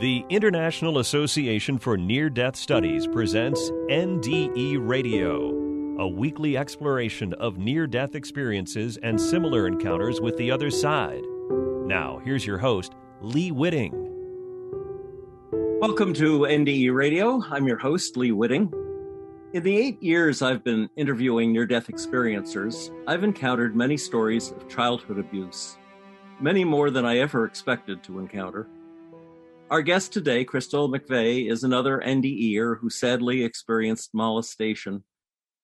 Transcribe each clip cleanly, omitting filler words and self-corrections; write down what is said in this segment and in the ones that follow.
The International Association for Near-Death Studies presents NDE Radio, a weekly exploration of near-death experiences and similar encounters with the other side. Now, here's your host, Lee Witting. Welcome to NDE Radio. I'm your host, Lee Witting. In the 8 years I've been interviewing near-death experiencers, I've encountered many stories of childhood abuse, many more than I ever expected to encounter. Our guest today, Crystal McVea, is another NDEer who sadly experienced molestation.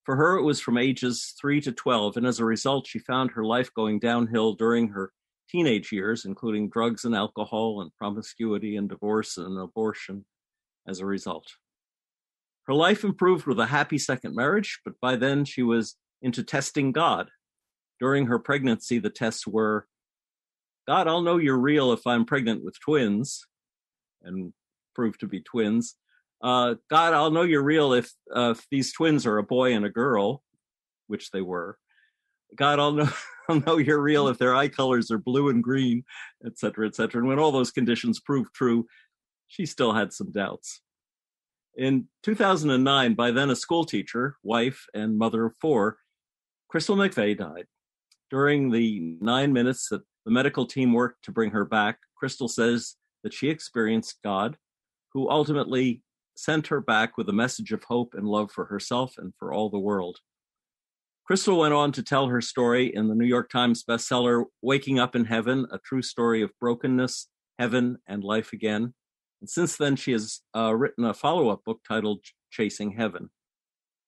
For her, it was from ages 3 to 12, and as a result, she found her life going downhill during her teenage years, including drugs and alcohol and promiscuity and divorce and abortion as a result. Her life improved with a happy second marriage, but by then she was into testing God. During her pregnancy, the tests were, God, I'll know you're real if I'm pregnant with twins, and proved to be twins. God, I'll know you're real if these twins are a boy and a girl, which they were. God, I'll know you're real if their eye colors are blue and green, et cetera, et cetera. And when all those conditions proved true, she still had some doubts. In 2009, by then a school teacher, wife, and mother of 4, Crystal McVea died. During the 9 minutes that the medical team worked to bring her back, Crystal says that she experienced God, who ultimately sent her back with a message of hope and love for herself and for all the world. Crystal went on to tell her story in the New York Times bestseller, Waking Up in Heaven, a true story of brokenness, heaven, and life again. And since then, she has written a follow-up book titled Chasing Heaven.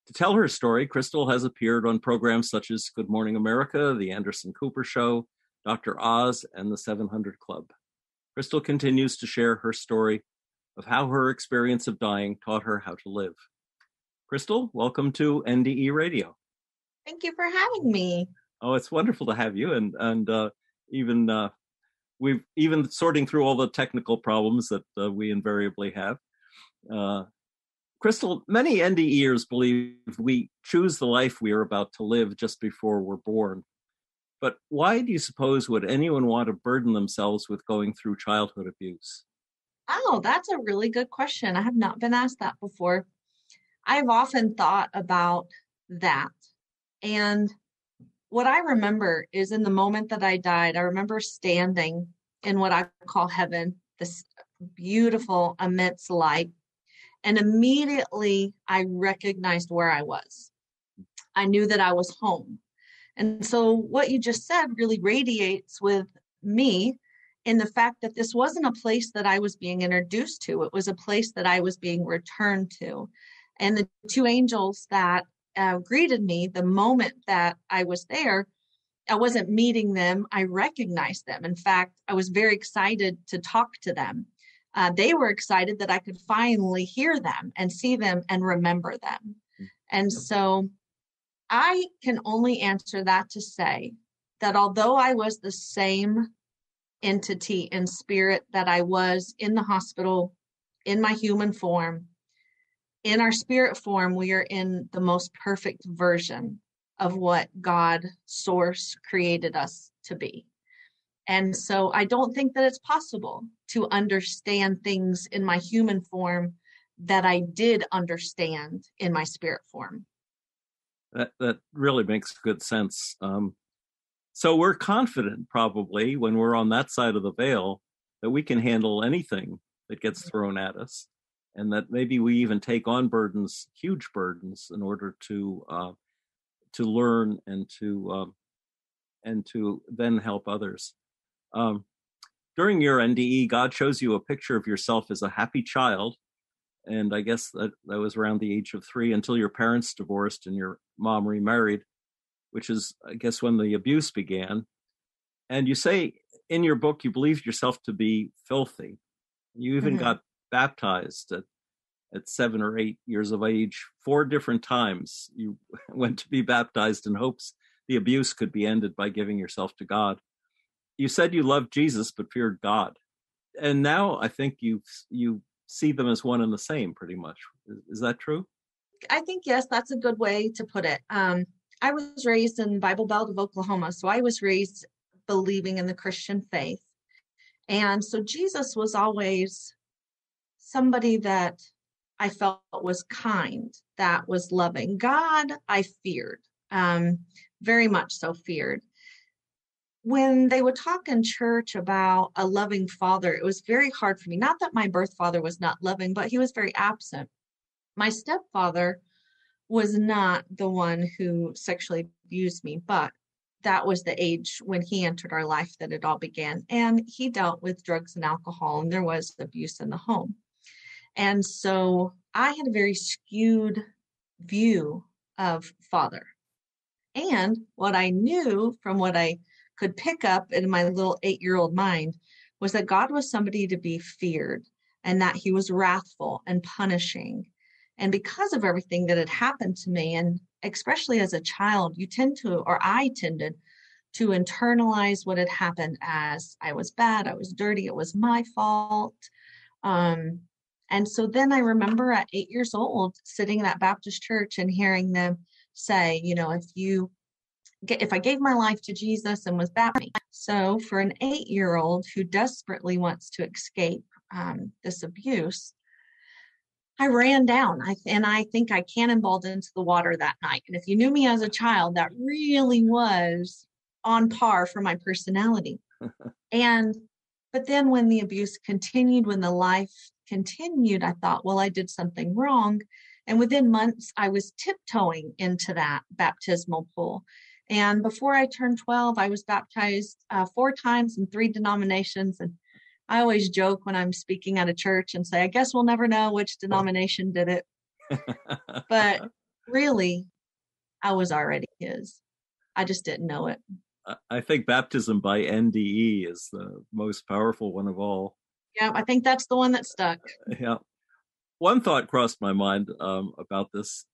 To tell her story, Crystal has appeared on programs such as Good Morning America, The Anderson Cooper Show, Dr. Oz, and The 700 Club. Crystal continues to share her story of how her experience of dying taught her how to live. Crystal, welcome to NDE Radio. Thank you for having me. Oh, it's wonderful to have you, and we've even sorting through all the technical problems that we invariably have. Crystal, many NDEers believe we choose the life we are about to live just before we're born. But why do you suppose would anyone want to burden themselves with going through childhood abuse? Oh, that's a really good question. I have not been asked that before. I've often thought about that. And what I remember is in the moment that I died, I remember standing in what I call heaven, this beautiful, immense light. And immediately I recognized where I was. I knew that I was home. And so what you just said really radiates with me in the fact that this wasn't a place that I was being introduced to. It was a place that I was being returned to. And the 2 angels that greeted me the moment that I was there, I wasn't meeting them. I recognized them. In fact, I was very excited to talk to them. They were excited that I could finally hear them and see them and remember them. And so I can only answer that to say that although I was the same entity in spirit that I was in the hospital, in my human form, in our spirit form, we are in the most perfect version of what God, Source, created us to be. And so I don't think that it's possible to understand things in my human form that I did understand in my spirit form. That really makes good sense. So we're confident probably when we're on that side of the veil that we can handle anything that gets thrown at us, and that maybe we even take on burdens, huge burdens, in order to learn and to then help others. During your NDE, God shows you a picture of yourself as a happy child. And I guess that was around the age of 3 until your parents divorced and your mom remarried, which is, I guess, when the abuse began. And you say in your book, you believed yourself to be filthy. You even got baptized at 7 or 8 years of age, 4 different times. You went to be baptized in hopes the abuse could be ended by giving yourself to God. You said you loved Jesus, but feared God. And now I think you see them as one and the same, pretty much. Is that true? I think, yes, that's a good way to put it. I was raised in Bible Belt of Oklahoma, so I was raised believing in the Christian faith. And so Jesus was always somebody that I felt was kind, that was loving. God, I feared, very much so feared. When they would talk in church about a loving father, it was very hard for me. Not that my birth father was not loving, but he was very absent. My stepfather was not the one who sexually abused me, but that was the age when he entered our life that it all began. And he dealt with drugs and alcohol, and there was abuse in the home. And so I had a very skewed view of father. And what I knew from what I could pick up in my little 8-year-old mind was that God was somebody to be feared and that he was wrathful and punishing. And because of everything that had happened to me, and especially as a child, I tended to internalize what had happened as I was bad, I was dirty, it was my fault. And so then I remember at 8 years old, sitting in that Baptist church and hearing them say, if I gave my life to Jesus and was baptized. So for an 8-year-old who desperately wants to escape this abuse, I ran down and I think I cannonballed into the water that night. And if you knew me as a child, that really was on par for my personality. But then when the abuse continued, when the life continued, I thought, well, I did something wrong. And within months, I was tiptoeing into that baptismal pool. And before I turned 12, I was baptized 4 times in 3 denominations. And I always joke when I'm speaking at a church and say, I guess we'll never know which denomination did it. But really, I was already his. I just didn't know it. I think baptism by NDE is the most powerful one of all. Yeah, I think that's the one that stuck. Yeah. One thought crossed my mind about this.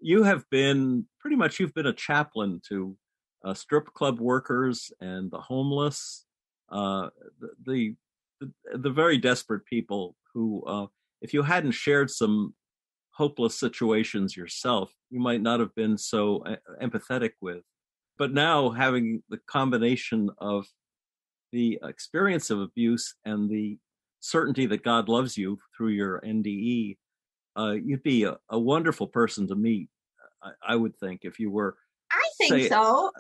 You've been a chaplain to strip club workers and the homeless, the very desperate people who, if you hadn't shared some hopeless situations yourself, you might not have been so empathetic with. But now having the combination of the experience of abuse and the certainty that God loves you through your NDE, you'd be a wonderful person to meet, I would think, if you were, I think so.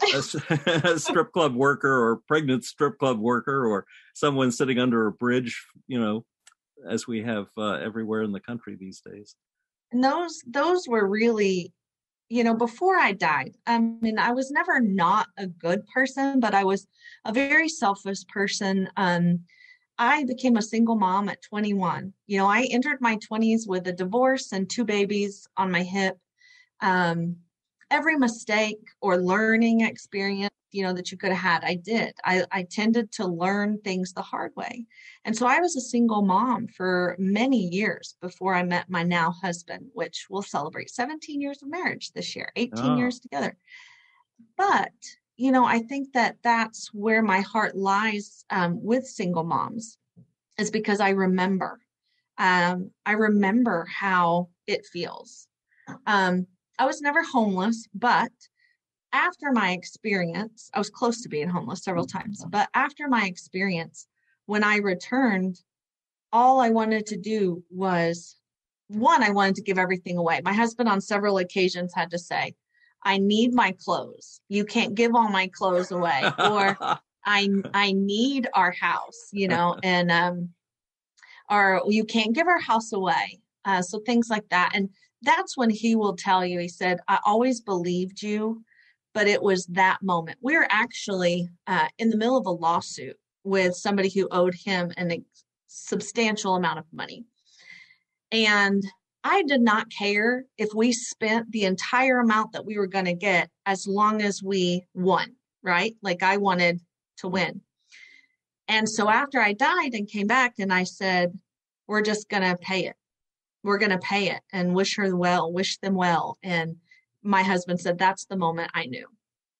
a strip club worker or pregnant strip club worker or someone sitting under a bridge, as we have everywhere in the country these days. And those were really, before I died, I mean, I was never not a good person, but I was a very selfish person. I became a single mom at 21. I entered my 20s with a divorce and 2 babies on my hip. Every mistake or learning experience, that you could have had, I did. I tended to learn things the hard way. And so I was a single mom for many years before I met my now husband, which we'll celebrate 17 years of marriage this year, 18 years together. But, I think that that's where my heart lies with single moms, is because I remember how it feels. I was never homeless, but after my experience, I was close to being homeless several times, but after my experience, when I returned, all I wanted to do was, I wanted to give everything away. My husband on several occasions had to say, I need my clothes. You can't give all my clothes away. Or I need our house, and or you can't give our house away. So things like that. And that's when he will tell you, he said, I always believed you, but it was that moment. We were actually in the middle of a lawsuit with somebody who owed him a substantial amount of money. And I did not care if we spent the entire amount that we were going to get as long as we won, right? Like I wanted to win. And so after I died and came back and I said, we're just going to pay it. We're going to pay it and wish them well. And my husband said, that's the moment I knew.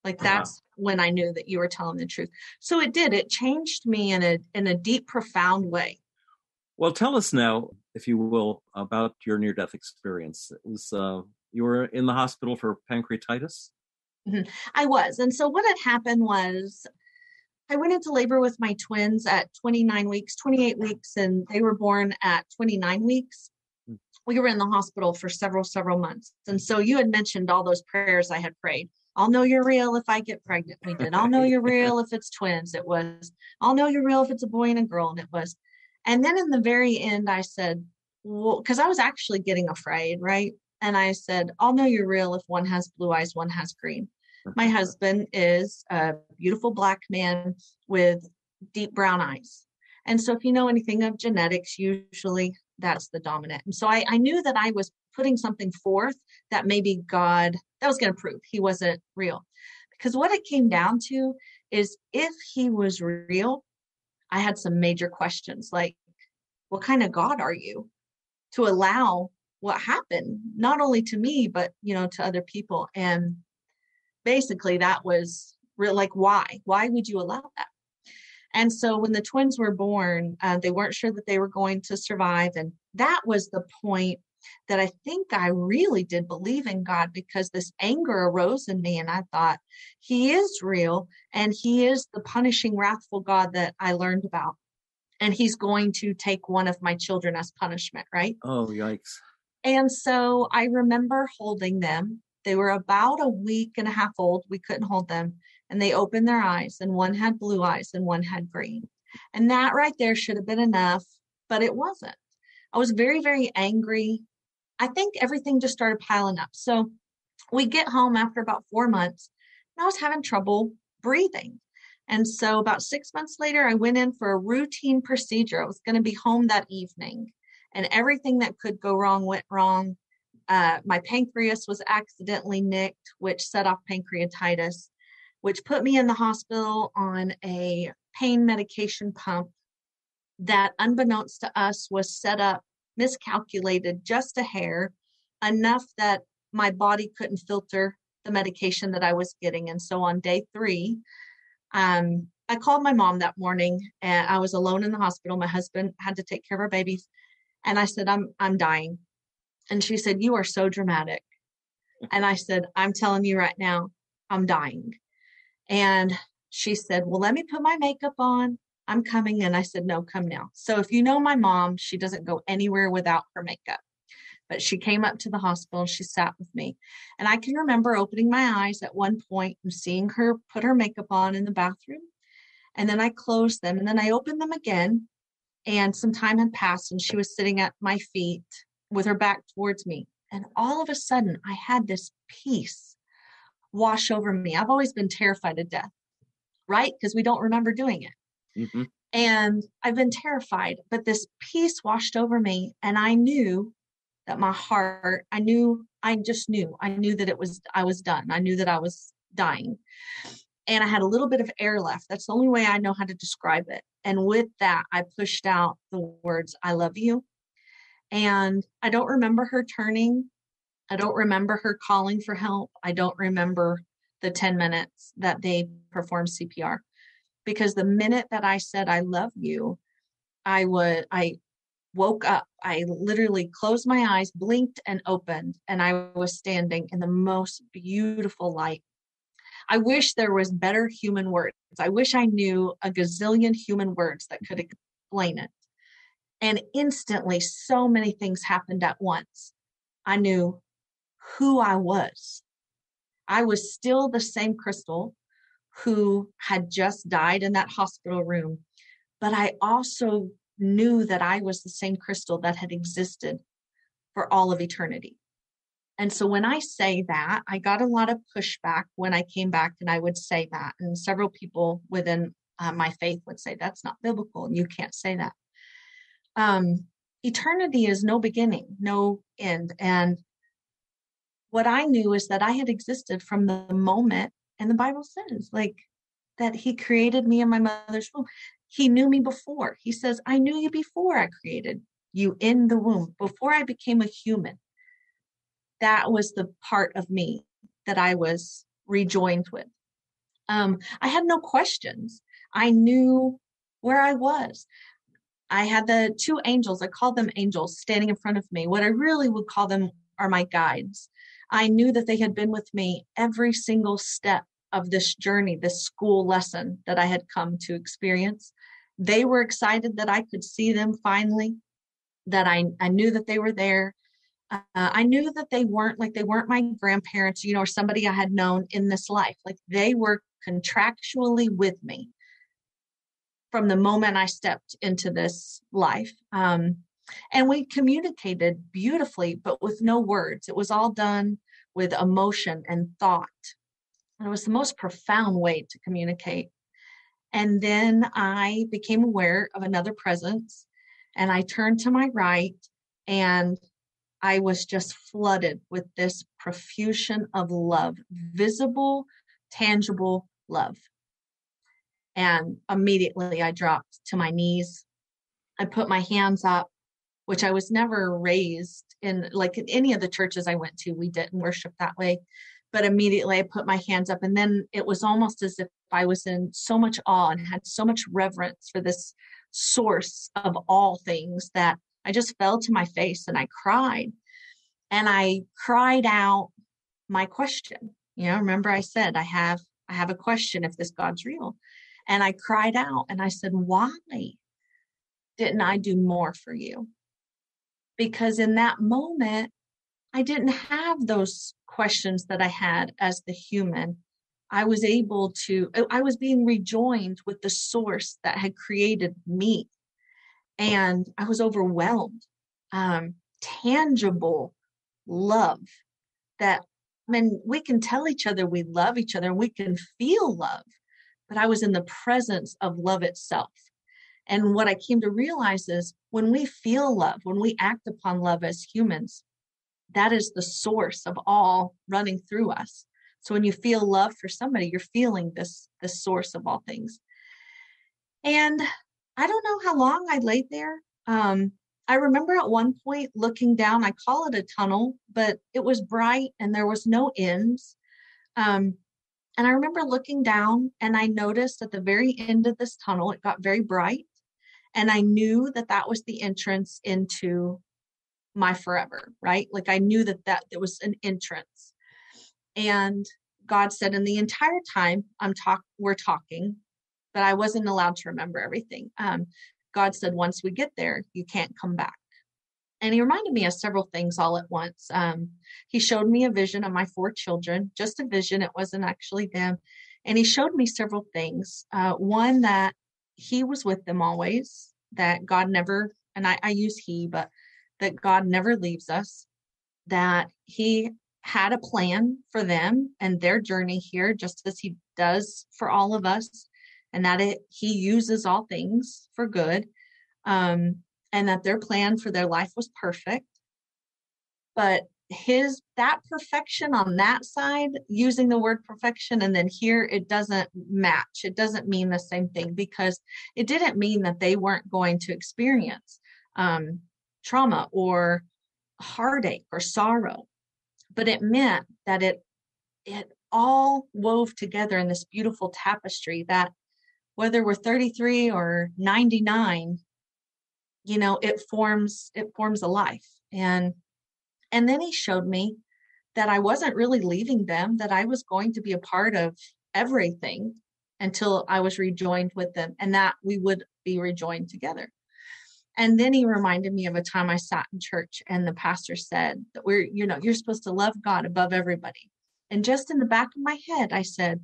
Like that's when I knew that you were telling the truth. So it did. It changed me in a deep, profound way. Well, tell us now, if you will, about your near-death experience. It was you were in the hospital for pancreatitis? Mm-hmm. I was. And so what had happened was I went into labor with my twins at 28 weeks, and they were born at 29 weeks. We were in the hospital for several months. And so you had mentioned all those prayers I had prayed. I'll know you're real if I get pregnant. We did. I'll know you're real if it's twins. It was. I'll know you're real if it's a boy and a girl. And it was. And then in the very end, I said, well, because I was actually getting afraid, right? And I said, I'll know you're real if one has blue eyes, one has green. My husband is a beautiful black man with deep brown eyes. And so if you know anything of genetics, usually that's the dominant. And so I knew that I was putting something forth that maybe God, that was going to prove he wasn't real. Because what it came down to is if he was real, I had some major questions like, what kind of God are you to allow what happened, not only to me, but, to other people? And basically that was real, like, why would you allow that? And so when the twins were born, they weren't sure that they were going to survive. And that was the point that I think I really did believe in God, because this anger arose in me. And I thought, he is real, and he is the punishing, wrathful God that I learned about. And he's going to take one of my children as punishment, right? Oh, yikes. And so I remember holding them. They were about a week and a half old. We couldn't hold them. And they opened their eyes, and one had blue eyes and one had green. And that right there should have been enough, but it wasn't. I was very, very angry. I think everything just started piling up. So we get home after about 4 months, and I was having trouble breathing. And so about 6 months later, I went in for a routine procedure. I was going to be home that evening, and everything that could go wrong went wrong. My pancreas was accidentally nicked, which set off pancreatitis, which put me in the hospital on a pain medication pump that, unbeknownst to us, was set up, miscalculated just a hair, enough that my body couldn't filter the medication that I was getting. And so on day 3, I called my mom that morning, and I was alone in the hospital. My husband had to take care of our babies. And I said, I'm dying. And she said, you are so dramatic. And I said, I'm telling you right now, I'm dying. And she said, well, let me put my makeup on. I'm coming. And I said, no, come now. So if you know my mom, she doesn't go anywhere without her makeup. But she came up to the hospital and she sat with me. And I can remember opening my eyes at one point and seeing her put her makeup on in the bathroom. And then I closed them, and then I opened them again. And some time had passed, and she was sitting at my feet with her back towards me. And all of a sudden, I had this peace wash over me. I've always been terrified of death, right? Because we don't remember doing it. Mm-hmm. And I've been terrified, but this peace washed over me. And I knew that my heart, I knew that I was done. I knew that I was dying. And I had a little bit of air left. That's the only way I know how to describe it. And with that, I pushed out the words, I love you. And I don't remember her turning. I don't remember her calling for help. I don't remember the 10 minutes that they performed CPR, because the minute that I said, I love you, I woke up. I literally closed my eyes, blinked, and opened, and I was standing in the most beautiful light. I wish there was better human words. I wish I knew a gazillion human words that could explain it. And instantly, so many things happened at once. I knew who I was. I was still the same Crystal who had just died in that hospital room, but I also knew that I was the same Crystal that had existed for all of eternity. And so when I say that, I got a lot of pushback when I came back and I would say that. And several people within my faith would say, that's not biblical and you can't say that. Eternity is no beginning, no end. And what I knew is that I had existed from the moment, and the Bible says, like, that he created me in my mother's womb. He knew me before. He says, I knew you before I created you in the womb, before I became a human. That was the part of me that I was rejoined with. I had no questions. I knew where I was. I had the 2 angels, I called them angels, standing in front of me. What I really would call them are my guides. I knew that they had been with me every single step of this journey, this school lesson that I had come to experience. They were excited that I could see them finally, that I knew that they were there. I knew that they weren't my grandparents, or somebody I had known in this life. Like, they were contractually with me from the moment I stepped into this life. And we communicated beautifully, but with no words. It was all done with emotion and thought. And it was the most profound way to communicate. And then I became aware of another presence, and I turned to my right, and I was just flooded with this profusion of love, visible, tangible love. And immediately I dropped to my knees. I put my hands up, which I was never raised in any of the churches I went to. We didn't worship that way. But immediately I put my hands up, and then it was almost as if I was in so much awe and had so much reverence for this source of all things that I just fell to my face and I cried. And I cried out my question. Remember I said, I have a question if this God's real. And I cried out and I said, why didn't I do more for you? Because in that moment, I didn't have those questions that I had as the human. I was being rejoined with the source that had created me. And I was overwhelmed. Tangible love that, we can tell each other we love each other and we can feel love, but I was in the presence of love itself. And what I came to realize is when we feel love, when we act upon love as humans, that is the source of all running through us. So when you feel love for somebody, you're feeling this source of all things. And I don't know how long I laid there. I remember at one point looking down, I call it a tunnel, but it was bright and there was no ends. And I remember looking down and I noticed at the very end of this tunnel, it got very bright. And I knew that that was the entrance into my forever, right? Like, I knew that there was an entrance. And God said, in the entire time we're talking, but I wasn't allowed to remember everything. God said, once we get there, you can't come back. And he reminded me of several things all at once. He showed me a vision of my 4 children, just a vision. It wasn't actually them. And he showed me several things. One, that he was with them always, that God never, and I use he, but that God never leaves us, that he had a plan for them and their journey here, just as he does for all of us, and that he uses all things for good, and that their plan for their life was perfect. But that perfection on that side, using the word perfection, and then here it doesn't match. It doesn't mean the same thing, because it didn't mean that they weren't going to experience trauma or heartache or sorrow, but it meant that it all wove together in this beautiful tapestry that, whether we're 33 or 99, it forms a life. And then he showed me that I wasn't really leaving them, that I was going to be a part of everything until I was rejoined with them, and that we would be rejoined together. And then he reminded me of a time I sat in church and the pastor said that you're supposed to love God above everybody. And just in the back of my head, I said,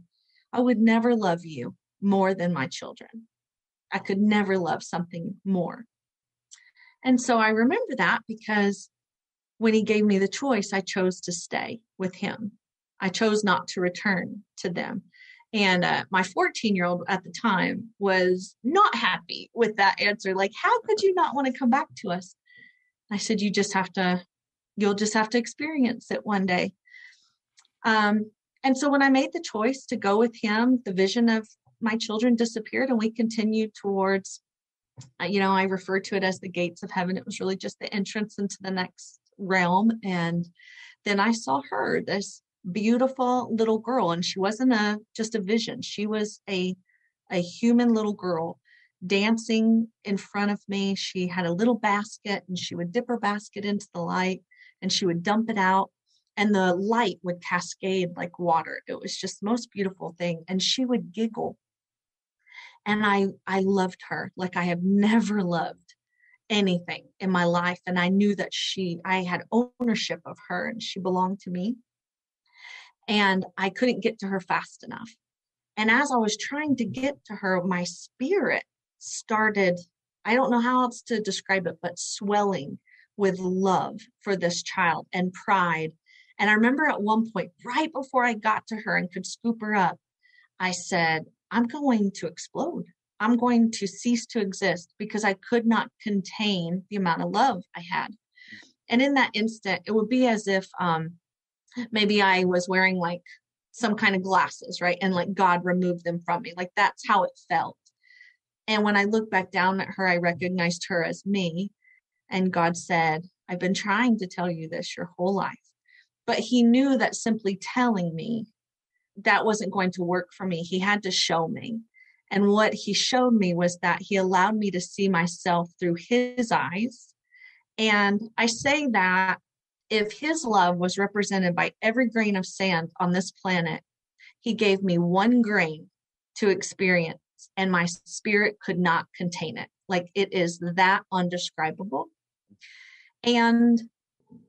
I would never love you more than my children. I could never love something more. And so I remember that, because when he gave me the choice, I chose to stay with him. I chose not to return to them. And my 14-year-old at the time was not happy with that answer. Like, how could you not want to come back to us? I said, you'll just have to experience it one day. And so when I made the choice to go with him, the vision of my children disappeared, and we continued towards, I refer to it as the gates of heaven. It was really just the entrance into the next realm. And then I saw her, this beautiful little girl, and she wasn't just a vision. She was a human little girl dancing in front of me. She had a little basket, and she would dip her basket into the light and she would dump it out. and the light would cascade like water. It was just the most beautiful thing. And she would giggle. And I loved her like I have never loved anything in my life. And I knew that I had ownership of her and she belonged to me. And I couldn't get to her fast enough. And as I was trying to get to her, my spirit started, I don't know how else to describe it, but swelling with love for this child and pride. And I remember at one point, right before I got to her and could scoop her up, I said, I'm going to explode. I'm going to cease to exist because I could not contain the amount of love I had. And in that instant, it would be as if maybe I was wearing like some kind of glasses, right? And like God removed them from me. Like that's how it felt. And when I looked back down at her, I recognized her as me. And God said, I've been trying to tell you this your whole life. But he knew that simply telling me that wasn't going to work for me. He had to show me. And what he showed me was that he allowed me to see myself through his eyes. And I say that if his love was represented by every grain of sand on this planet, he gave me one grain to experience, and my spirit could not contain it. Like it is that undescribable. And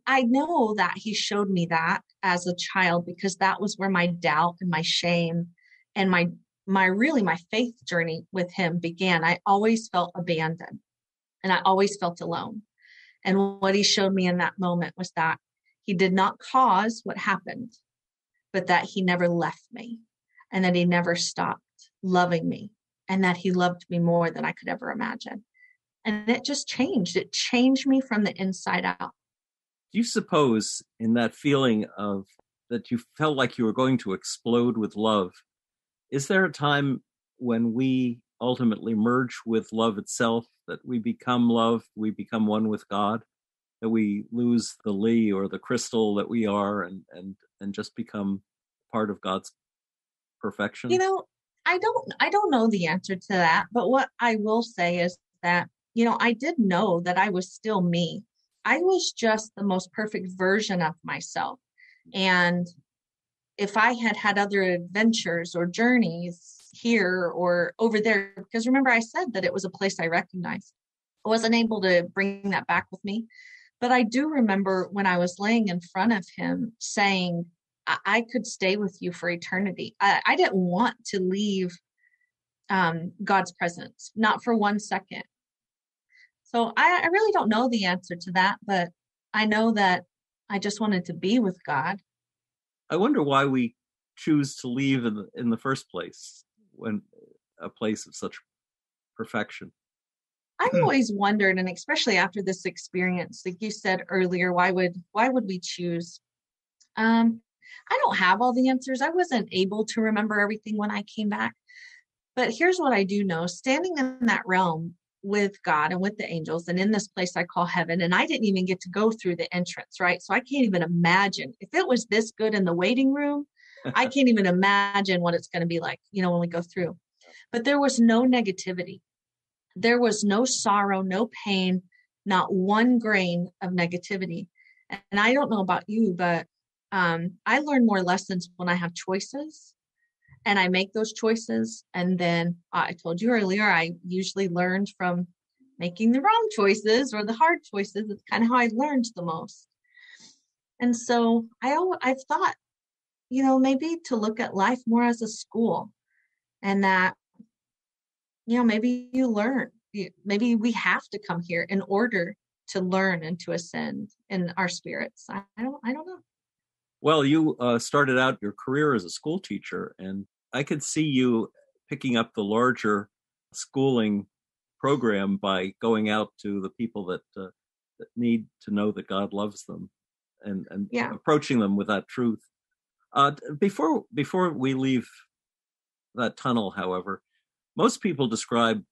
I know that he showed me that as a child because that was where my doubt and my shame and my faith journey with him began. I always felt abandoned and I always felt alone. And what he showed me in that moment was that he did not cause what happened, but that he never left me and that he never stopped loving me and that he loved me more than I could ever imagine. And it just changed. It changed me from the inside out. Do you suppose in that feeling of that you felt like you were going to explode with love, is there a time when we ultimately merge with love itself, that we become love, we become one with God, that we lose the Lee or the crystal that we are and just become part of God's perfection? You know, I don't know the answer to that, but what I will say is that, you know, I did know that I was still me. I was just the most perfect version of myself. And if I had had other adventures or journeys here or over there, because remember I said that it was a place I recognized, I wasn't able to bring that back with me. But I do remember when I was laying in front of him saying, I could stay with you for eternity. I didn't want to leave God's presence, not for 1 second. So I really don't know the answer to that, but I know that I just wanted to be with God. I wonder why we choose to leave in the first place, when a place of such perfection. I've always wondered, and especially after this experience, like you said earlier, why would we choose? I don't have all the answers. I wasn't able to remember everything when I came back. But here's what I do know. Standing in that realm with God and with the angels and in this place I call heaven, and I didn't even get to go through the entrance, right? So I can't even imagine. If it was this good in the waiting room, I can't even imagine what it's going to be like, you know, when we go through. But there was no negativity. There was no sorrow, no pain, not one grain of negativity. And I don't know about you, but I learn more lessons when I have choices and I make those choices. And then I told you earlier, I usually learned from making the wrong choices or the hard choices. It's kind of how I learned the most. And so I've thought, you know, maybe to look at life more as a school, and that, you know, maybe you learn, maybe we have to come here in order to learn and to ascend in our spirits. I don't know. Well, you started out your career as a school teacher, and I could see you picking up the larger schooling program by going out to the people that need to know that God loves them, and approaching them with that truth. Before we leave that tunnel, however, most people describe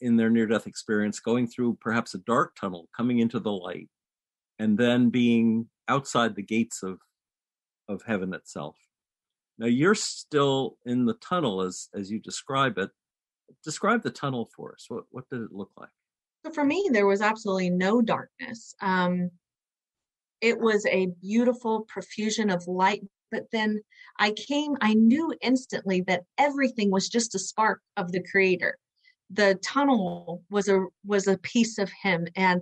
in their near-death experience going through perhaps a dark tunnel, coming into the light, and then being outside the gates of heaven itself. Now you're still in the tunnel as you describe it. Describe the tunnel for us. What did it look like? So for me, there was absolutely no darkness. it was a beautiful profusion of light. But then I knew instantly that everything was just a spark of the Creator. The tunnel was a piece of him, and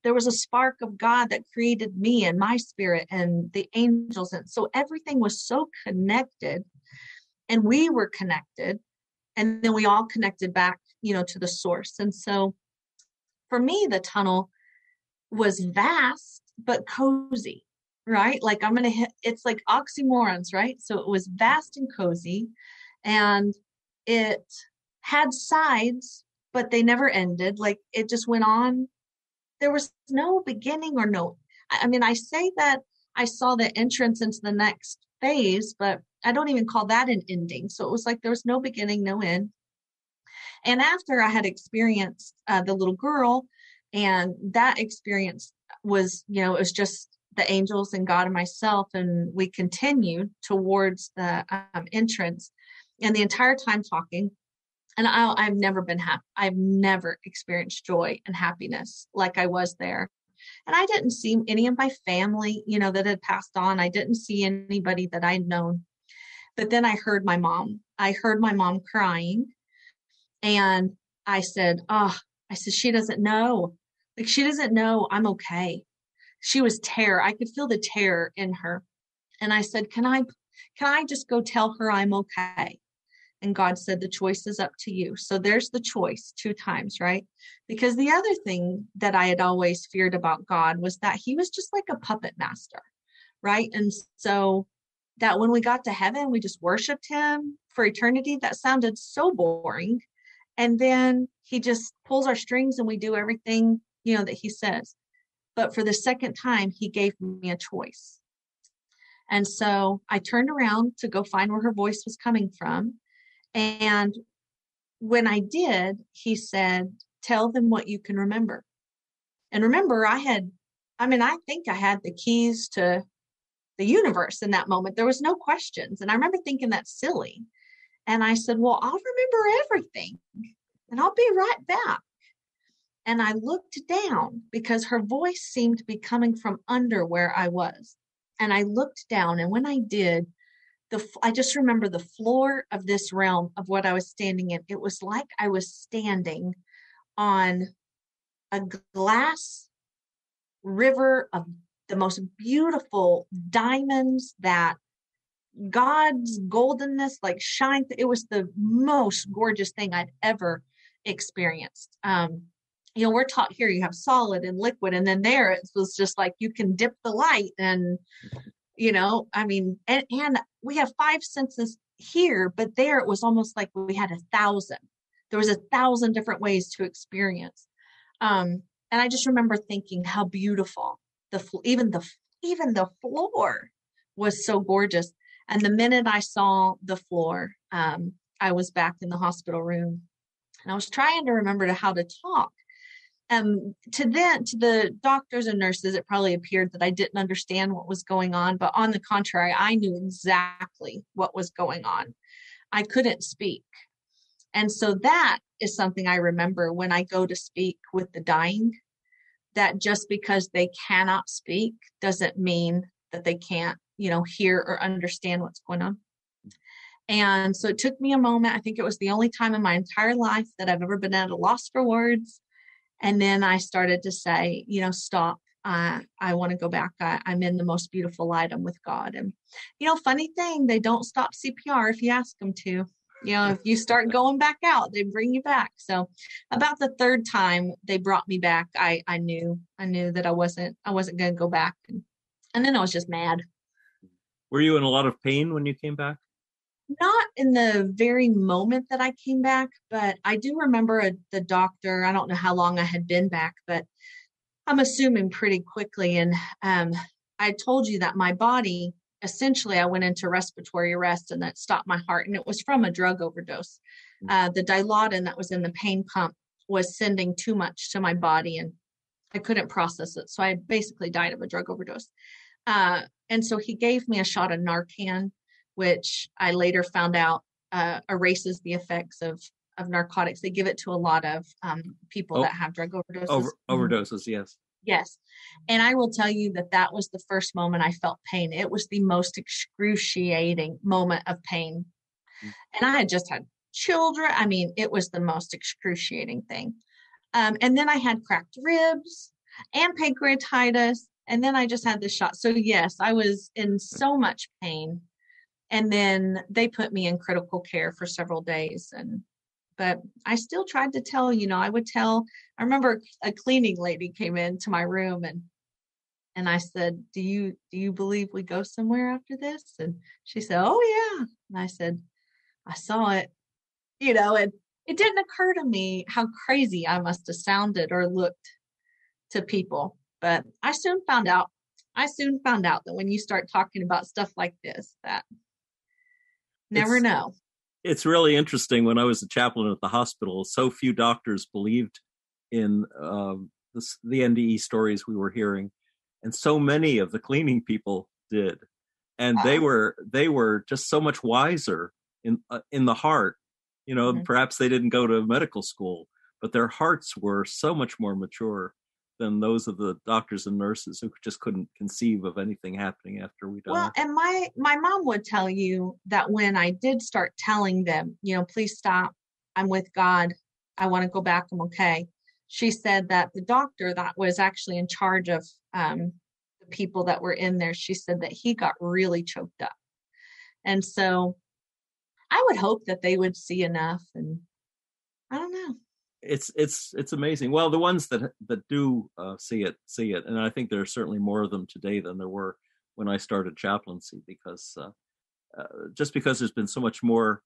there was a spark of God that created me and my spirit and the angels. And so everything was so connected, and we were connected, and then we all connected back, to the source. And so for me, the tunnel was vast, but cozy, right? Like it's like oxymorons, right? So it was vast and cozy, and it had sides, but they never ended. Like it just went on. There was no beginning or no, I say that I saw the entrance into the next phase, but I don't even call that an ending. So it was like there was no beginning, no end. And after I had experienced the little girl, and that experience was, it was just the angels and God and myself, and we continued towards the entrance, and the entire time talking. And I've never been happy. I've never experienced joy and happiness like I was there. And I didn't see any of my family, that had passed on. I didn't see anybody that I'd known. But then I heard my mom. I heard my mom crying. And I said, she doesn't know. Like, she doesn't know I'm okay. She was terror. I could feel the terror in her. And I said, can I just go tell her I'm okay? And God said, the choice is up to you. So there's the choice 2 times, right? Because the other thing that I had always feared about God was that he was just like a puppet master, right? And so that when we got to heaven, we just worshiped him for eternity. That sounded so boring. And then he just pulls our strings and we do everything, that he says. But for the second time, he gave me a choice. And so I turned around to go find where her voice was coming from. And when I did, he said, tell them what you can remember. And remember, I think I had the keys to the universe in that moment. There was no questions. And I remember thinking that's silly. And I said, well, I'll remember everything and I'll be right back. And I looked down because her voice seemed to be coming from under where I was. And I looked down, and when I did, I just remember the floor of this realm of what I was standing in. It was like I was standing on a glass river of the most beautiful diamonds that God's goldenness like shined. It was the most gorgeous thing I'd ever experienced. We're taught here you have solid and liquid, and then there it was just like you can dip the light, and and we have 5 senses here, but there it was almost like we had 1,000. There was 1,000 different ways to experience. And I just remember thinking how beautiful even the floor was so gorgeous. And the minute I saw the floor, I was back in the hospital room, and I was trying to remember how to talk. To the doctors and nurses, it probably appeared that I didn't understand what was going on, but on the contrary, I knew exactly what was going on. I couldn't speak. And so that is something I remember when I go to speak with the dying, that just because they cannot speak doesn't mean that they can't, hear or understand what's going on. And so it took me a moment. I think it was the only time in my entire life that I've ever been at a loss for words. And then I started to say, stop. I want to go back. I'm in the most beautiful light. I'm with God. And, funny thing, they don't stop CPR if you ask them to. If you start going back out, they bring you back. So about the 3rd time they brought me back, I knew that I wasn't going to go back. And then I was just mad. Were you in a lot of pain when you came back? Not in the very moment that I came back, but I do remember the doctor. I don't know how long I had been back, but I'm assuming pretty quickly. And I told you that my body, essentially, I went into respiratory arrest, and that stopped my heart. And it was from a drug overdose. The Dilaudid that was in the pain pump was sending too much to my body, and I couldn't process it. So I basically died of a drug overdose. And so he gave me a shot of Narcan, which I later found out erases the effects of narcotics. They give it to a lot of people that have drug overdoses. Overdoses, yes. Yes. And I will tell you that that was the first moment I felt pain. It was the most excruciating moment of pain. And I had just had children. I mean, it was the most excruciating thing. And then I had cracked ribs and pancreatitis. And then I just had this shot. So yes, I was in so much pain. And then they put me in critical care for several days. But I still tried to tell, I remember a cleaning lady came into my room and I said, do you believe we go somewhere after this? And she said, oh yeah. And I said, I saw it, and it didn't occur to me how crazy I must have sounded or looked to people. But I soon found out that when you start talking about stuff like this, that never know. It's really interesting. When I was a chaplain at the hospital, so few doctors believed in the NDE stories we were hearing, and so many of the cleaning people did, and they were just so much wiser in the heart. Perhaps they didn't go to medical school, but their hearts were so much more mature than those of the doctors and nurses who just couldn't conceive of anything happening after we died. Well, and my mom would tell you that when I did start telling them, please stop, I'm with God, I want to go back, I'm okay. She said that the doctor that was actually in charge of the people that were in there, she said that he got really choked up. And so I would hope that they would see enough, and I don't know. It's amazing. Well, the ones that do see it, and I think there are certainly more of them today than there were when I started chaplaincy, because just because there's been so much more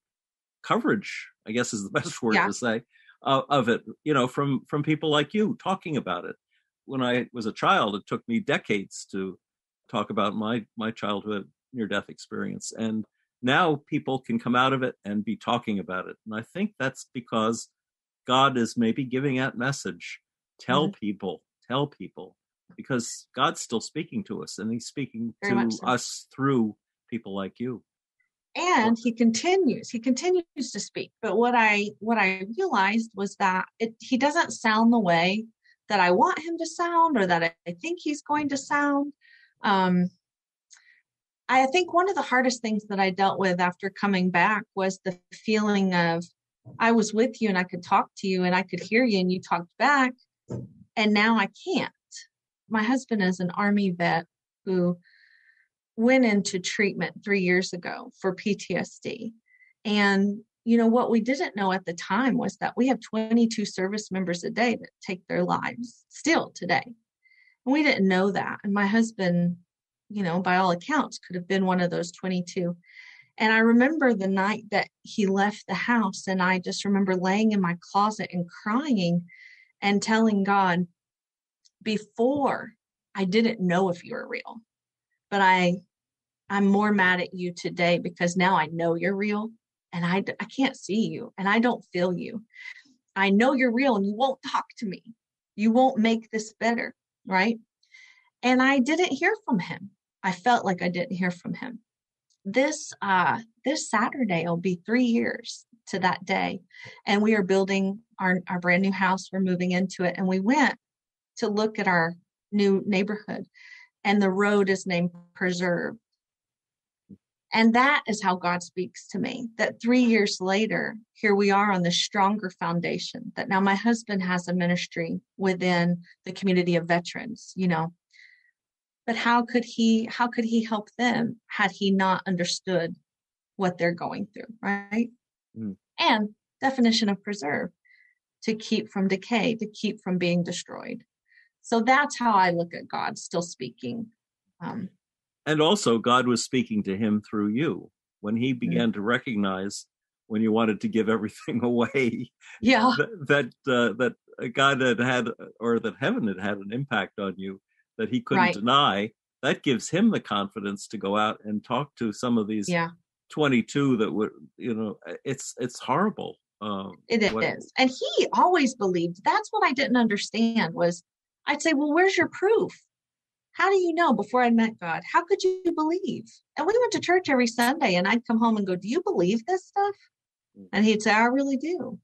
coverage, I guess is the best word to say, of it. From people like you talking about it. When I was a child, it took me decades to talk about my childhood near-death experience, and now people can come out of it and be talking about it, and I think that's because God is maybe giving that message. Tell people, because God's still speaking to us, and he's speaking to us through people like you. And he continues to speak. But what I realized was that he doesn't sound the way that I want him to sound, or that I think he's going to sound. I think one of the hardest things that I dealt with after coming back was the feeling of, I was with you and I could talk to you and I could hear you and you talked back, and now I can't. My husband is an Army vet who went into treatment 3 years ago for PTSD. And, what we didn't know at the time was that we have 22 service members a day that take their lives still today. And we didn't know that. And my husband, by all accounts, could have been one of those 22. And I remember the night that he left the house, and I just remember laying in my closet and crying and telling God, before, I didn't know if you were real, but I'm more mad at you today because now I know you're real, and I can't see you and I don't feel you. I know you're real and you won't talk to me. You won't make this better, right? And I didn't hear from him. I felt like I didn't hear from him. This Saturday will be 3 years to that day, and we are building our brand new house. We're moving into it, and we went to look at our new neighborhood, and the road is named Preserve. And that is how God speaks to me, that 3 years later, here we are on the stronger foundation, that now my husband has a ministry within the community of veterans, But how could he help them had he not understood what they're going through, right? And definition of preserve, to keep from decay, to keep from being destroyed. So that's how I look at God still speaking. And also God was speaking to him through you when he began to recognize, when you wanted to give everything away, that God had, or that heaven had an impact on you that he couldn't deny. That gives him the confidence to go out and talk to some of these 22 that would, it's horrible. It is. And he always believed. That's what I didn't understand was, I'd say, well, where's your proof? How do you know before I met God? How could you believe? And we went to church every Sunday, and I'd come home and go, do you believe this stuff? And he'd say, I really do.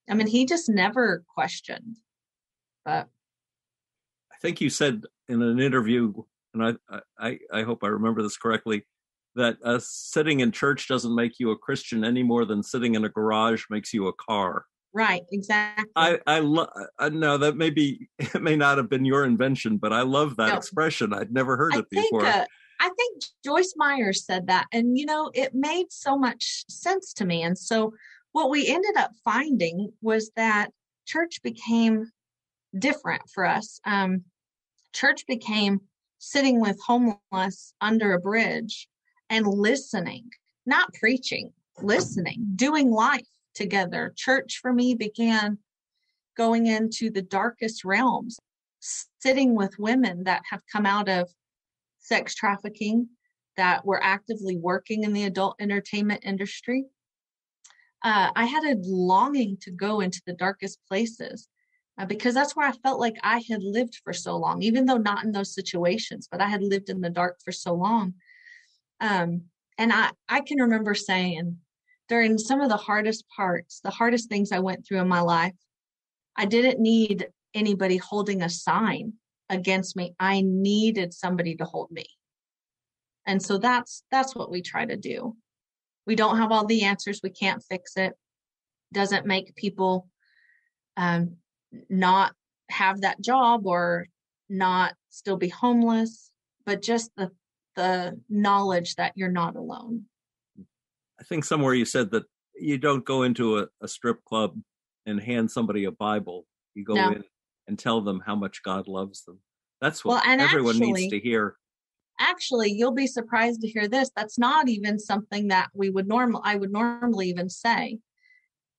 I mean, he just never questioned. But I think you said in an interview, and I hope I remember this correctly, that sitting in church doesn't make you a Christian any more than sitting in a garage makes you a car. Right, exactly. I know that it may not have been your invention, but I love that expression. I'd never heard it before. I think Joyce Meyer said that, and it made so much sense to me. And so what we ended up finding was that church became different for us. Church became sitting with homeless under a bridge and listening, not preaching, listening, doing life together. Church for me began going into the darkest realms, sitting with women that have come out of sex trafficking, that were actively working in the adult entertainment industry. I had a longing to go into the darkest places because that's where I felt like I had lived for so long, even though not in those situations, but I had lived in the dark for so long. And I can remember saying during some of the hardest parts, the hardest things I went through in my life, I didn't need anybody holding a sign against me. I needed somebody to hold me. And so that's what we try to do. We don't have all the answers. We can't fix it. Doesn't make people not have that job or not still be homeless, but just the knowledge that you're not alone. I think somewhere you said that you don't go into a strip club and hand somebody a Bible. You go in and tell them how much God loves them. That's what everyone needs to hear. Actually, you'll be surprised to hear this. That's not even something that I would normally even say.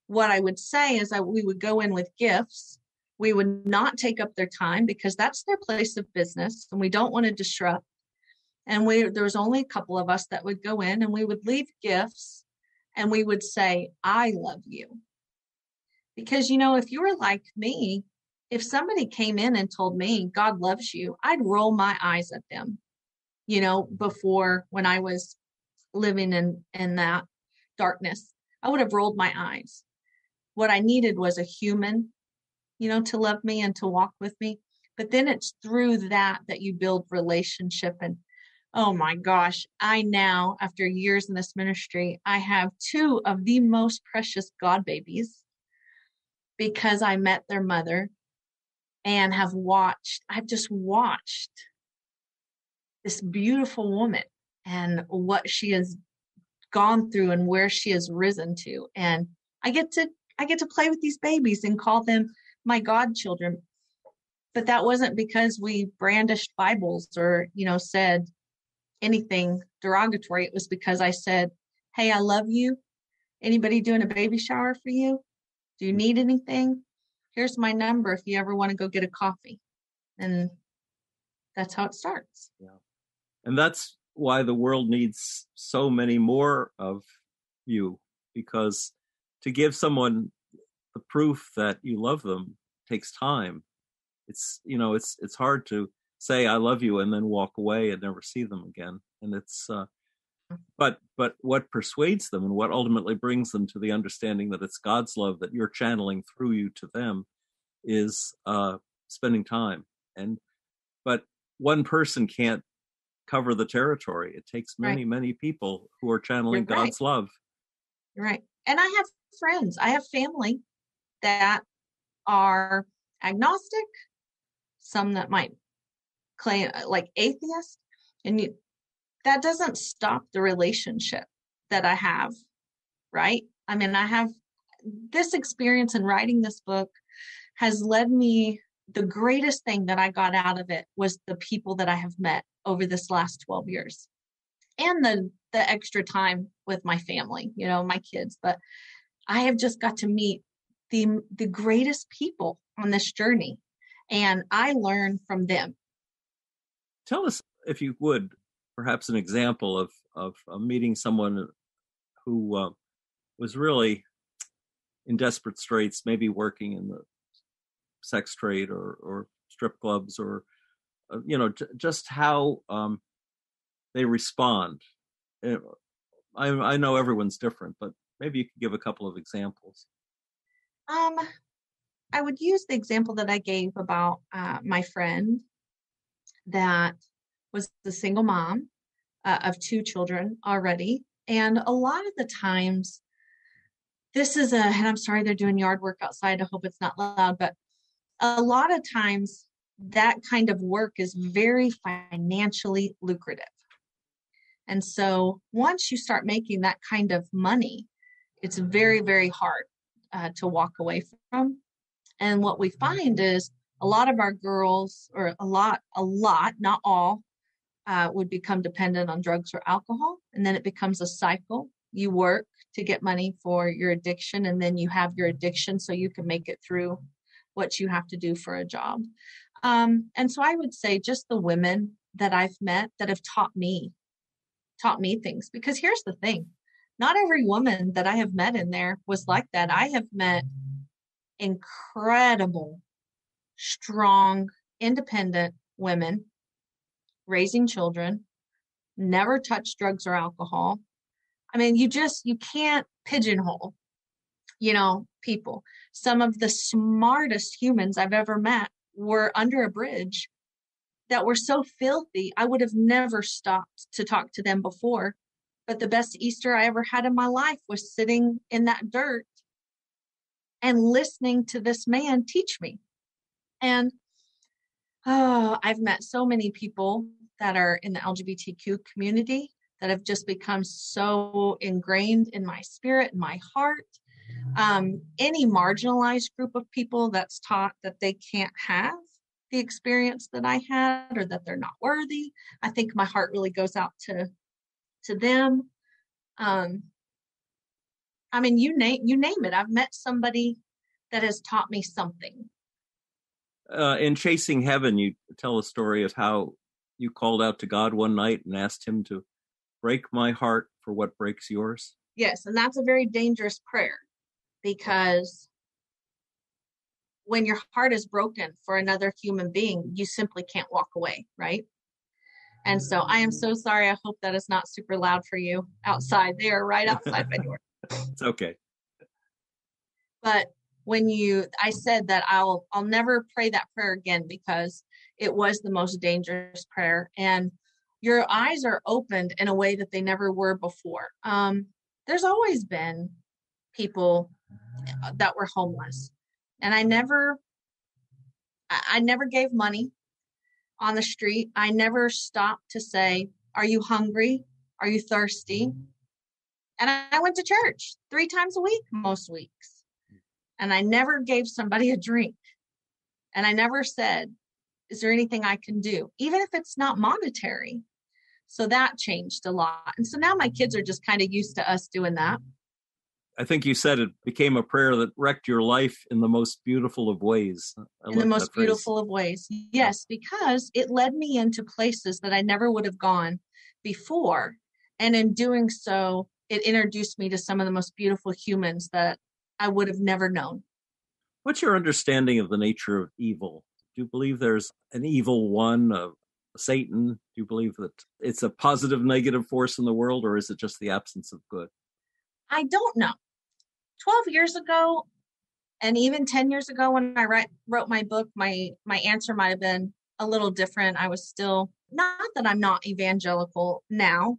What I would say is we would go in with gifts. We would not take up their time because that's their place of business and we don't want to disrupt. And there was only a couple of us that would go in and we would leave gifts and we would say, I love you. Because, if you were like me, if somebody came in and told me God loves you, I'd roll my eyes at them. Before, when I was living in that darkness, I would have rolled my eyes. What I needed was a human, to love me and to walk with me. But then it's through that you build relationship. And oh my gosh, I now, after years in this ministry, I have 2 of the most precious God babies because I met their mother and I've just watched this beautiful woman and what she has gone through and where she has risen to. And I get to play with these babies and call them my godchildren. But that wasn't because we brandished Bibles or, said anything derogatory. It was because I said, hey, I love you. Anybody doing a baby shower for you? Do you need anything? Here's my number if you ever want to go get a coffee. And that's how it starts. Yeah. And that's why the world needs so many more of you, because to give someone the proof that you love them takes time. It's hard to say I love you and then walk away and never see them again. And it's but what persuades them and what ultimately brings them to the understanding that it's God's love that you're channeling through you to them is spending time. But one person can't cover the territory. It takes many people who are channeling God's love. You're right. And I have friends, I have family that are agnostic, some that might claim like atheist, and that doesn't stop the relationship that I have, right? I mean, I have this experience in writing this book has led me, the greatest thing that I got out of it was the people that I have met over this last 12 years and the extra time with my family, my kids. But I have just got to meet the greatest people on this journey, and I learn from them. Tell us, if you would, perhaps an example of meeting someone who was really in desperate straits, maybe working in the sex trade or strip clubs, or just how they respond. I know everyone's different, but maybe you could give a couple of examples. I would use the example that I gave about my friend that was the single mom of 2 children already. And a lot of the times, and I'm sorry they're doing yard work outside. I hope it's not loud, but a lot of times that kind of work is very financially lucrative. And so once you start making that kind of money, it's very, very hard to walk away from. And what we find is a lot of our girls, or a lot, not all, would become dependent on drugs or alcohol. And then it becomes a cycle. You work to get money for your addiction, and then you have your addiction so you can make it through what you have to do for a job. And so I would say just the women that I've met that have taught me things, because here's the thing. Not every woman that I have met in there was like that. I have met incredible, strong, independent women raising children, never touched drugs or alcohol. I mean, you can't pigeonhole, people. Some of the smartest humans I've ever met were under a bridge that were so filthy, I would have never stopped to talk to them before. But the best Easter I ever had in my life was sitting in that dirt and listening to this man teach me. And I've met so many people that are in the LGBTQ community that have just become so ingrained in my spirit and my heart. Any marginalized group of people that's taught that they can't have the experience that I had, or that they're not worthy, I think my heart really goes out to them. I mean, you name it. I've met somebody that has taught me something. In Chasing Heaven, you tell a story of how you called out to God one night and asked him to break my heart for what breaks yours. Yes, and that's a very dangerous prayer, because when your heart is broken for another human being, you simply can't walk away, right? And so I am so sorry. I hope that is not super loud for you outside. They are right outside my door. It's okay. But I said that I'll never pray that prayer again, because it was the most dangerous prayer. And your eyes are opened in a way that they never were before. There's always been people that were homeless. And I never gave money on the street. I never stopped to say, are you hungry? Are you thirsty? And I went to church 3 times a week, most weeks. And I never gave somebody a drink. And I never said, is there anything I can do? Even if it's not monetary. So that changed a lot. And so now my kids are just kind of used to us doing that. I think you said it became a prayer that wrecked your life in the most beautiful of ways. In the most beautiful of ways. Yes, because it led me into places that I never would have gone before. And in doing so, it introduced me to some of the most beautiful humans that I would have never known. What's your understanding of the nature of evil? Do you believe there's an evil one, of Satan? Do you believe that it's a positive, negative force in the world, or is it just the absence of good? I don't know. 12 years ago, and even 10 years ago when I wrote my book, my answer might have been a little different. I was still, not that I'm not evangelical now,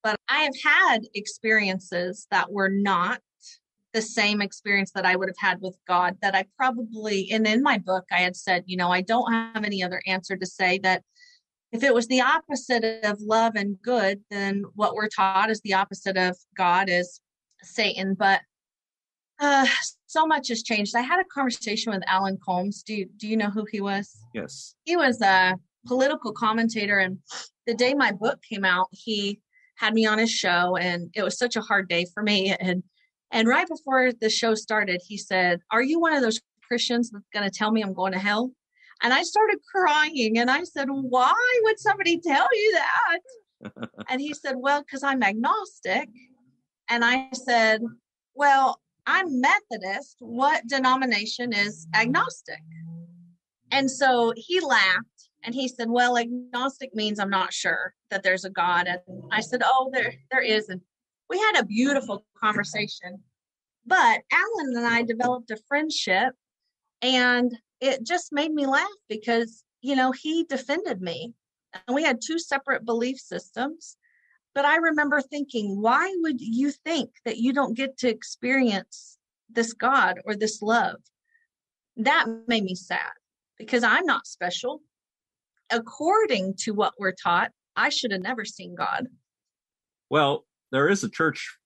but I have had experiences that were not the same experience that I would have had with God, that I probably, and in my book, I had said, I don't have any other answer to say that if it was the opposite of love and good, then what we're taught is the opposite of God is Satan. But so much has changed. I had a conversation with Alan Colmes. Do you know who he was? Yes. He was a political commentator, and the day my book came out, he had me on his show, and it was such a hard day for me. And right before the show started, he said, "Are you one of those Christians that's going to tell me I'm going to hell?" And I started crying, and I said, "Why would somebody tell you that?" And he said, "Well, because I'm agnostic." And I said, "Well, I'm Methodist. What denomination is agnostic?" And so he laughed, and he said, "Well, agnostic means I'm not sure that there's a God." And I said, "Oh, there isn't." We had a beautiful conversation, but Alan and I developed a friendship, and it just made me laugh because, he defended me. And we had two separate belief systems. But I remember thinking, why would you think that you don't get to experience this God or this love? That made me sad because I'm not special. According to what we're taught, I should have never seen God. Well, there is a church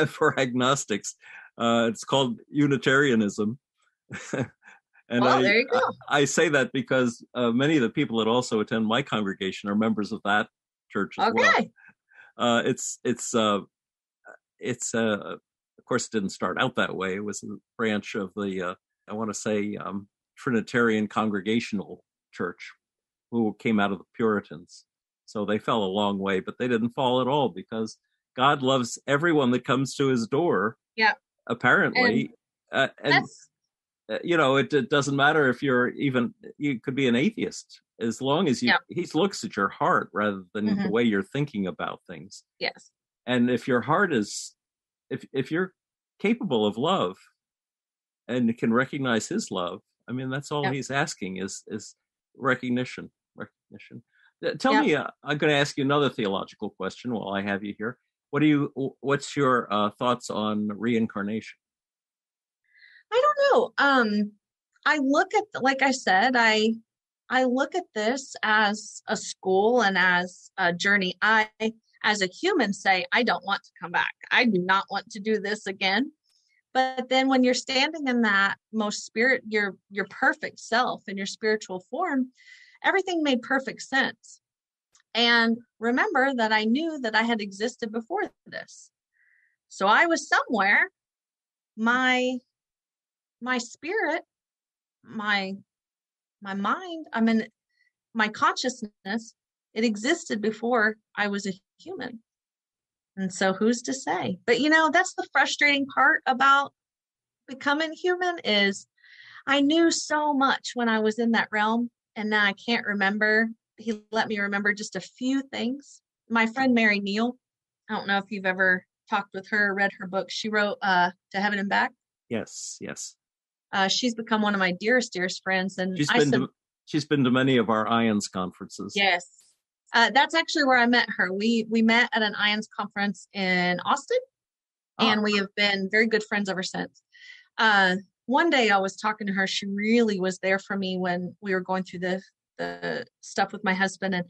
for agnostics. It's called Unitarianism. And well, there you go. I say that because many of the people that also attend my congregation are members of that church as well. Of course, it didn't start out that way. It was a branch of the, I want to say, Trinitarian Congregational Church, who came out of the Puritans. So they fell a long way, but they didn't fall at all because God loves everyone that comes to his door. Yeah. Apparently. And you know, it doesn't matter if you could be an atheist, as long as he looks at your heart rather than the way you're thinking about things. Yes. And if your heart is, if you're capable of love and can recognize his love, I mean, that's all he's asking is recognition. Tell me, I'm going to ask you another theological question while I have you here. What's your thoughts on reincarnation? I don't know. I look at, like I said, I look at this as a school and as a journey. I, as a human, say, I don't want to come back. I do not want to do this again. But then when you're standing in that most your perfect self in your spiritual form, everything made perfect sense. And remember that I knew that I had existed before this. So I was somewhere, my spirit, my mind, I mean, my consciousness, it existed before I was a human. And so who's to say? But that's the frustrating part about becoming human is I knew so much when I was in that realm, and now I can't remember. He let me remember just a few things. My friend Mary Neal, I don't know if you've ever talked with her or read her book. She wrote To Heaven and Back. Yes. She's become one of my dearest friends. And she's been to many of our IANDS conferences. Yes. That's actually where I met her. We met at an IANDS conference in Austin, and we have been very good friends ever since. One day I was talking to her. She really was there for me when we were going through the stuff with my husband.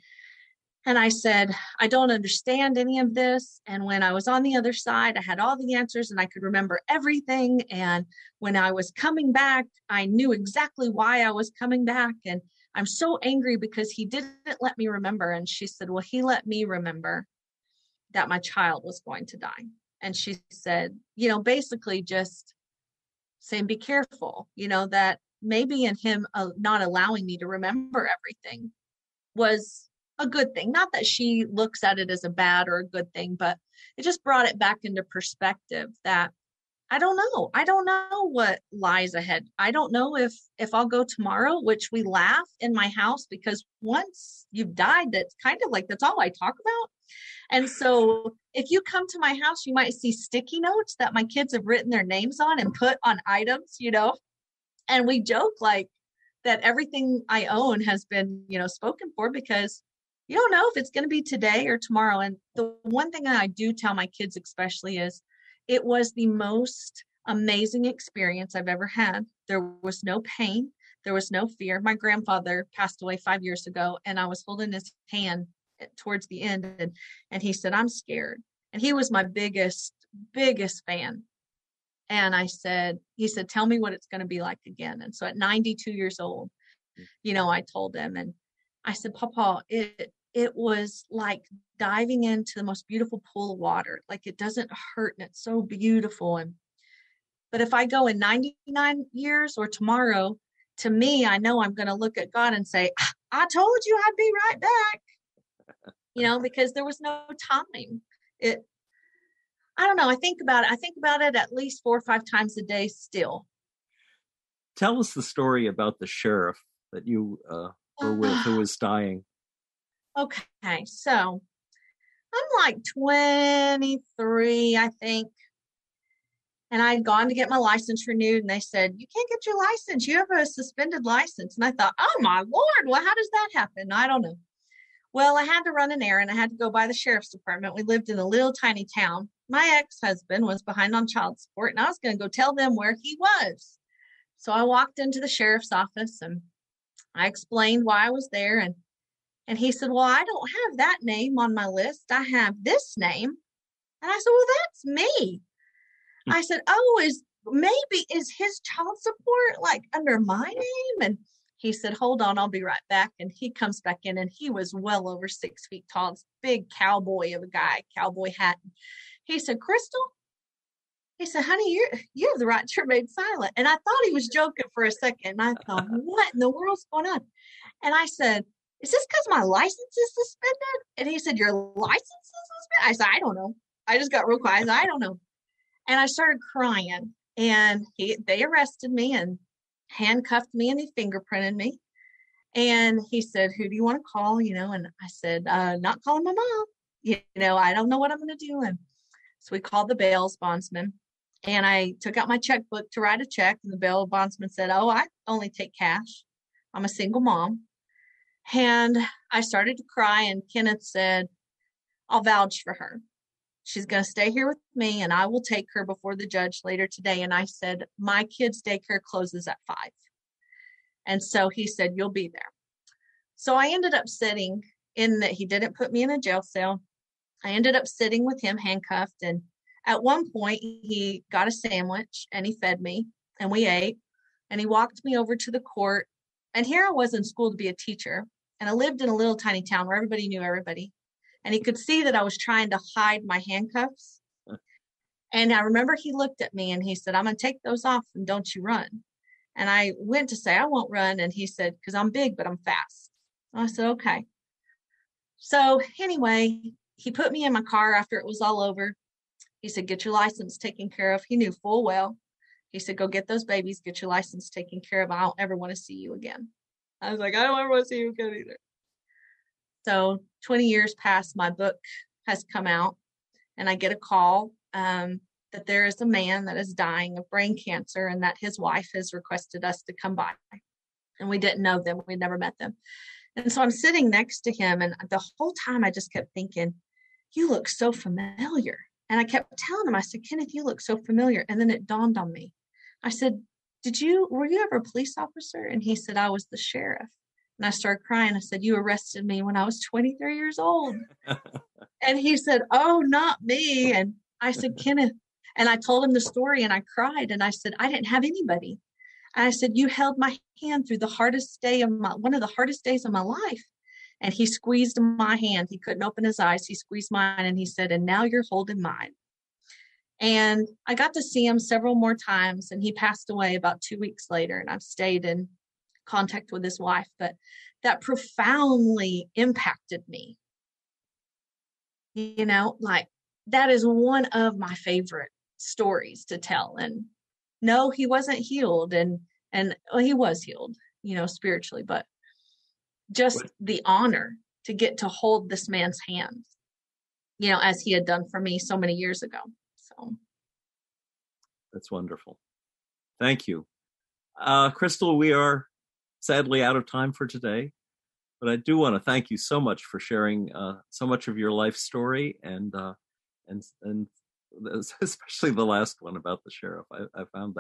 And I said, I don't understand any of this. And when I was on the other side, I had all the answers and I could remember everything. And when I was coming back, I knew exactly why I was coming back. And I'm so angry because he didn't let me remember. And she said, well, he let me remember that my child was going to die. And she said, basically just saying, be careful, that maybe in him not allowing me to remember everything was a good thing. Not that she looks at it as a bad or a good thing, but it just brought it back into perspective that I don't know. I don't know what lies ahead. I don't know if I'll go tomorrow, which we laugh in my house because once you've died, that's kind of like, that's all I talk about. And so if you come to my house, you might see sticky notes that my kids have written their names on and put on items, and we joke like that everything I own has been, spoken for because you don't know if it's going to be today or tomorrow. And the one thing that I do tell my kids especially is it was the most amazing experience I've ever had. There was no pain. There was no fear. My grandfather passed away 5 years ago, and I was holding his hand towards the end, and he said, I'm scared. And he was my biggest fan. And he said, tell me what it's going to be like again. And so at 92 years old, I told him, and I said, Papa, it was like diving into the most beautiful pool of water. Like it doesn't hurt and it's so beautiful. But if I go in 99 years or tomorrow, to me, I know I'm going to look at God and say, I told you I'd be right back, because there was no time. I don't know. I think about it at least 4 or 5 times a day still. Tell us the story about the sheriff that you were with who was dying. Okay. So I'm like 23, I think. And I'd gone to get my license renewed, and they said, you can't get your license. You have a suspended license. And I thought, oh my Lord, well, how does that happen? I don't know. Well, I had to run an errand. I had to go by the sheriff's department. We lived in a little tiny town. My ex-husband was behind on child support, and I was going to go tell them where he was. So I walked into the sheriff's office and I explained why I was there. And he said, well, I don't have that name on my list. I have this name. And I said, well, that's me. I said, oh, is his child support like under my name? And he said, hold on, I'll be right back. And he comes back in, and he was well over 6 feet tall, this big cowboy of a guy, cowboy hat. He said, Crystal, he said, honey, you have the right to remain silent. And I thought he was joking for a second. And I thought, what in the world's going on? And I said, is this because my license is suspended? And he said, your license is suspended? I said, I don't know. I just got real quiet. I said, I don't know. And I started crying. And they arrested me and handcuffed me, and he fingerprinted me. And he said, who do you want to call? And I said, not calling my mom. I don't know what I'm going to do. And so we called the bail bondsman, and I took out my checkbook to write a check. And the bail bondsman said, oh, I only take cash. I'm a single mom. And I started to cry, and Kenneth said, I'll vouch for her. She's going to stay here with me, and I will take her before the judge later today. And I said, my kid's daycare closes at 5. And so he said, you'll be there. So I ended up sitting in that. He didn't put me in a jail cell. I ended up sitting with him handcuffed. And at one point he got a sandwich and he fed me and we ate, and he walked me over to the court. And here I was in school to be a teacher. And I lived in a little tiny town where everybody knew everybody. And he could see that I was trying to hide my handcuffs. And I remember he looked at me and he said, I'm going to take those off and don't you run. And I went to say, I won't run. And he said, because I'm big, but I'm fast. And I said, okay. So anyway, he put me in my car after it was all over. He said, get your license taken care of. He knew full well. He said, go get those babies, get your license taken care of. I don't ever want to see you again. I was like, I don't ever want to see you again either. So 20 years past, my book has come out, and I get a call that there is a man that is dying of brain cancer, and that his wife has requested us to come by. And we didn't know them. We'd never met them. And so I'm sitting next to him, and the whole time I just kept thinking, you look so familiar. And I kept telling him, I said, Kenneth, you look so familiar. And then it dawned on me. I said, were you ever a police officer? And he said, I was the sheriff. And I started crying. I said, you arrested me when I was 23 years old. And he said, oh, not me. And I said, Kenneth. And I told him the story, and I cried. And I said, I didn't have anybody. And I said, you held my hand through one of the hardest days of my life. And he squeezed my hand. He couldn't open his eyes. He squeezed mine, and he said, and now you're holding mine. And I got to see him several more times, and he passed away about 2 weeks later, and I've stayed in contact with his wife. But that profoundly impacted me. Like, that is one of my favorite stories to tell. And no, he wasn't healed, and well, he was healed, spiritually, but just the honor to get to hold this man's hand, as he had done for me so many years ago. So that's wonderful. Thank you. Crystal, we are sadly out of time for today, but I do want to thank you so much for sharing so much of your life story, and especially the last one about the sheriff. I found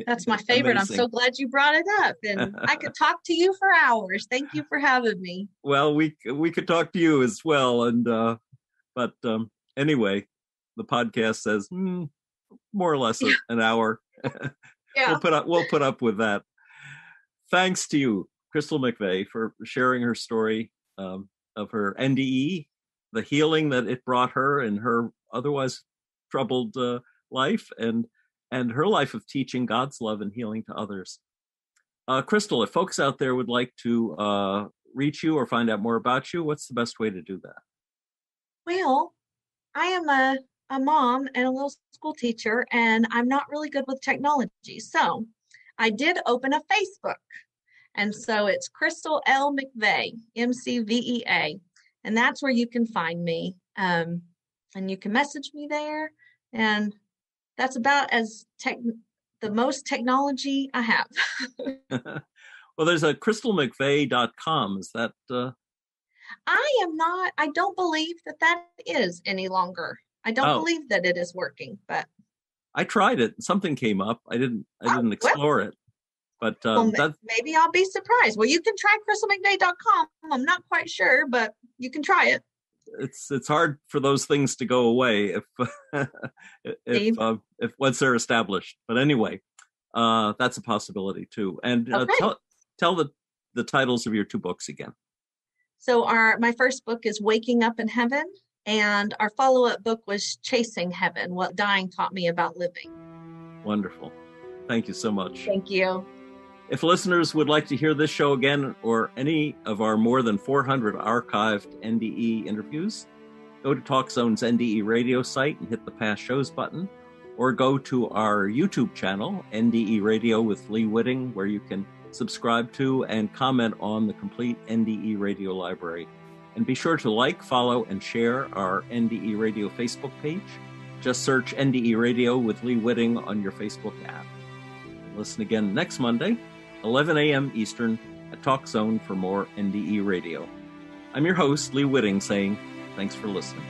that's my favorite. Amazing. I'm so glad you brought it up, and I could talk to you for hours. Thank you for having me. Well, we could talk to you as well, and but anyway, the podcast says more or less an hour. Yeah. We'll put up with that. Thanks to you, Crystal McVea, for sharing her story of her NDE, the healing that it brought her in her otherwise troubled life, and her life of teaching God's love and healing to others. Crystal, if folks out there would like to reach you or find out more about you, what's the best way to do that? Well, I am a mom and a little school teacher, and I'm not really good with technology. So I did open a Facebook. And so it's Crystal L. McVea, McVea. And that's where you can find me. And you can message me there. And that's about the most technology I have. Well, there's a crystalmcvea.com. Is that? I don't believe that that is any longer. I don't Oh, believe that it is working, but I tried it. Something came up. I didn't well, explore it, but that maybe I'll be surprised. Well, you can try crystalmcveea.com. I'm not quite sure, but you can try it. it's hard for those things to go away if Steve. if once they're established. But anyway, that's a possibility too. And Okay. tell the titles of your two books again. So my first book is Waking Up in Heaven, and our follow-up book was Chasing Heaven, What Dying Taught Me About Living. Wonderful. Thank you so much. Thank you. If listeners would like to hear this show again or any of our more than 400 archived NDE interviews, go to TalkZone's NDE radio site and hit the past shows button, or go to our YouTube channel, NDE Radio with Lee Witting, where you can subscribe to and comment on the complete NDE radio library. And be sure to like, follow, and share our NDE Radio Facebook page. Just search NDE Radio with Lee Witting on your Facebook app. Listen again next Monday, 11 a.m. Eastern at TalkZone for more NDE Radio. I'm your host, Lee Witting, saying thanks for listening.